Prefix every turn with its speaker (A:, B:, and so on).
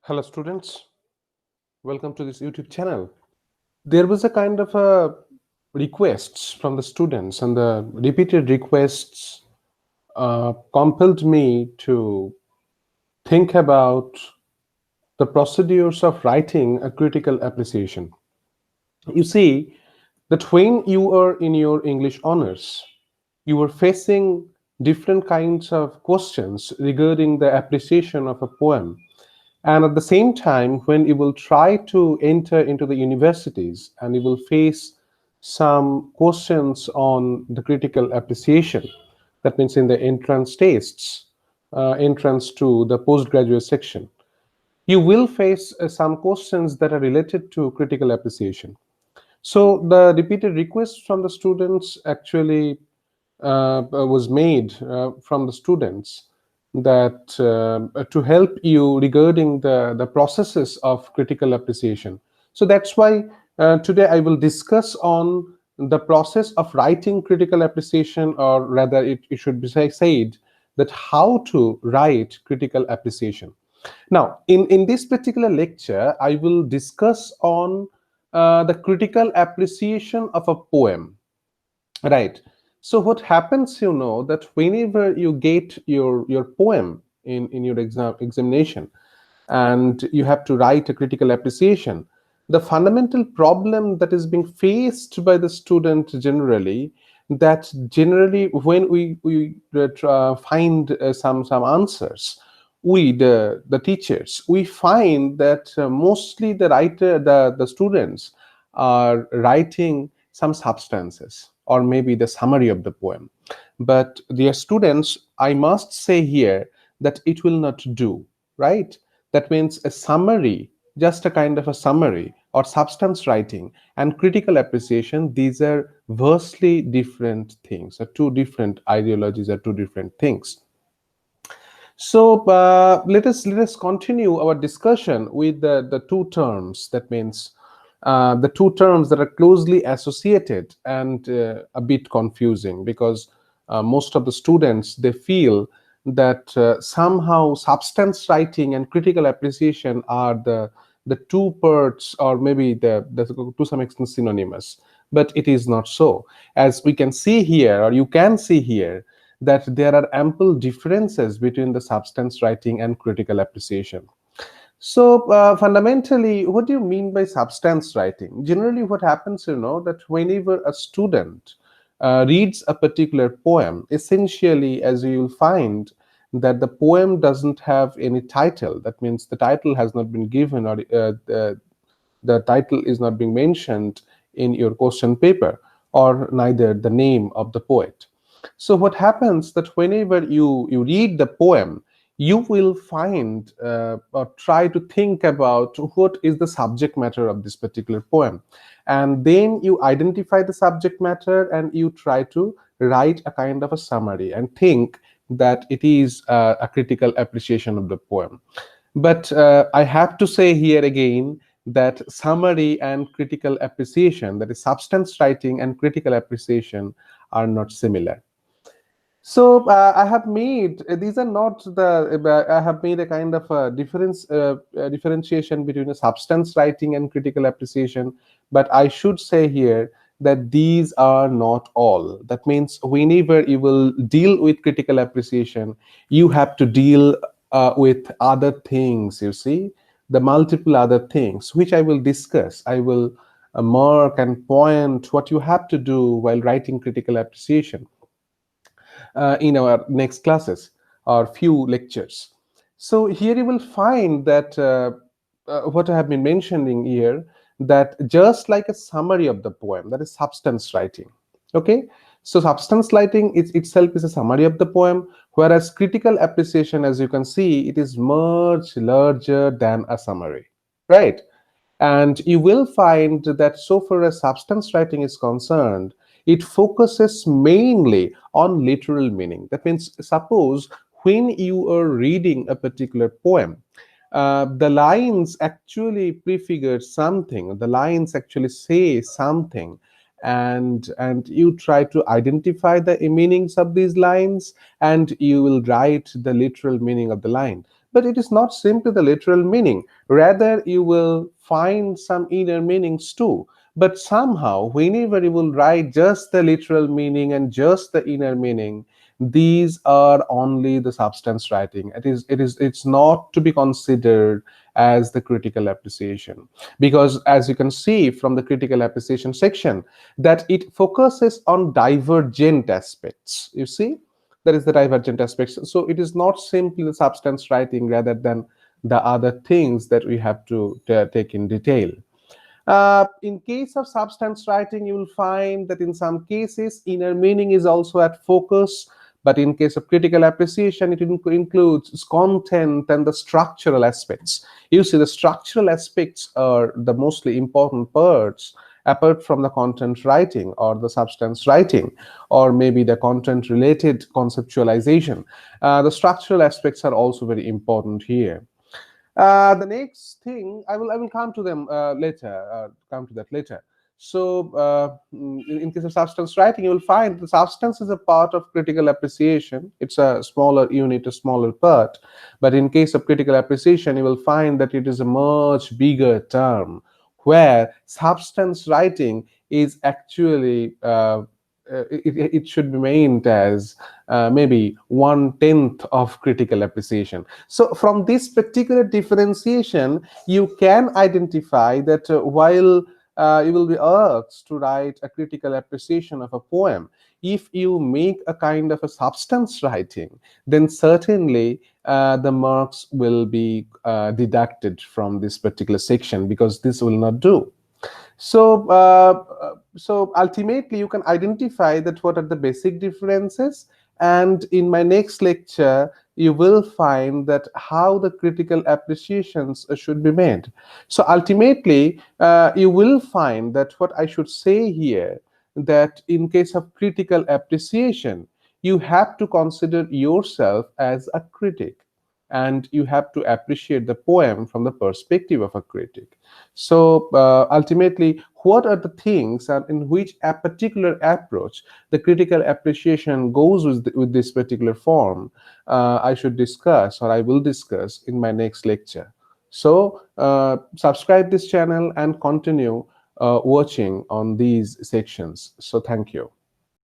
A: Hello students, welcome to this YouTube channel. There was a kind of a requests from the students, and the repeated requests compelled me to think about the procedures of writing a critical appreciation. You see that when you are in your English honors, you are facing different kinds of questions regarding the appreciation of a poem. And at the same time, when you will try to enter into the universities and you will face some questions on the critical appreciation, that means in the entrance tests, entrance to the postgraduate section, you will face some questions that are related to critical appreciation. So the repeated requests from the students actually was made from the students that to help you regarding the processes of critical appreciation. So that's why today I will discuss on the process of writing critical appreciation, or rather it should be said that how to write critical appreciation. Now, in this particular lecture, I will discuss on the critical appreciation of a poem. Right. So what happens, that whenever you get your poem in your examination, and you have to write a critical appreciation, the fundamental problem that is being faced by the student generally, that generally when we find some answers, we the teachers, we find that mostly the students are writing some substances or maybe the summary of the poem. But dear students, I must say here that it will not do, right? That means a summary, just a kind of a summary or substance writing, and critical appreciation, these are vastly different things, or two different ideologies, or two different things. So let us continue our discussion with the two terms. That means the two terms that are closely associated and a bit confusing, because most of the students, they feel that somehow substance writing and critical appreciation are the two parts, or maybe the to some extent synonymous. But it is not so. As we can see here, or you can see here, that there are ample differences between the substance writing and critical appreciation. So fundamentally, what do you mean by substance writing? Generally, what happens, that whenever a student reads a particular poem, essentially, as you will find, that the poem doesn't have any title. That means the title has not been given, or the title is not being mentioned in your question paper, or neither the name of the poet. So what happens that whenever you read the poem, you will find or try to think about what is the subject matter of this particular poem, and then you identify the subject matter and you try to write a kind of a summary and think that it is a critical appreciation of the poem. But I have to say here again that summary and critical appreciation, that is substance writing and critical appreciation, are not similar. So I have made these are not the I have made a kind of a differentiation between a substance writing and critical appreciation, but I should say here that these are not all. That means whenever you will deal with critical appreciation, you have to deal with other things. You see, the multiple other things which I will discuss. I will mark and point what you have to do while writing critical appreciation in our next classes or few lectures. So here you will find that what I have been mentioning here, that just like a summary of the poem, that is substance writing. Okay, so substance writing itself is a summary of the poem, whereas critical appreciation, as you can see, it is much larger than a summary, right? And you will find that so far as substance writing is concerned, it focuses mainly on literal meaning. That means, suppose when you are reading a particular poem, the lines actually prefigure something, the lines actually say something, and you try to identify the meanings of these lines, and you will write the literal meaning of the line. but it is not simply the literal meaning. Rather, you will find some inner meanings too. But somehow, whenever you will write just the literal meaning and just the inner meaning, these are only the substance writing. It's not to be considered as the critical appreciation, because as you can see from the critical appreciation section, that it focuses on divergent aspects. You see, that is the divergent aspects. So it is not simply the substance writing rather than the other things that we have to take in detail. In case of substance writing, you will find that in some cases inner meaning is also at focus, but in case of critical appreciation, it includes content and the structural aspects. You see, the structural aspects are the mostly important parts apart from the content writing or the substance writing, or maybe the content related conceptualization. The structural aspects are also very important here. The next thing, I will come to them later. Come to that later. So, in case of substance writing, you will find the substance is a part of critical appreciation. It's a smaller unit, a smaller part. But in case of critical appreciation, you will find that it is a much bigger term, where substance writing is actually it should be meant as maybe 1/10 of critical appreciation. So from this particular differentiation, you can identify that while you will be asked to write a critical appreciation of a poem, if you make a kind of a substance writing, then certainly the marks will be deducted from this particular section, because this will not do. So ultimately, you can identify that what are the basic differences, and in my next lecture, you will find that how the critical appreciations should be made. So ultimately, you will find that what I should say here, that in case of critical appreciation, you have to consider yourself as a critic, and you have to appreciate the poem from the perspective of a critic. So ultimately, what are the things and in which a particular approach the critical appreciation goes with this particular form, I should discuss, or I will discuss in my next lecture. So subscribe this channel and continue watching on these sections. So thank you.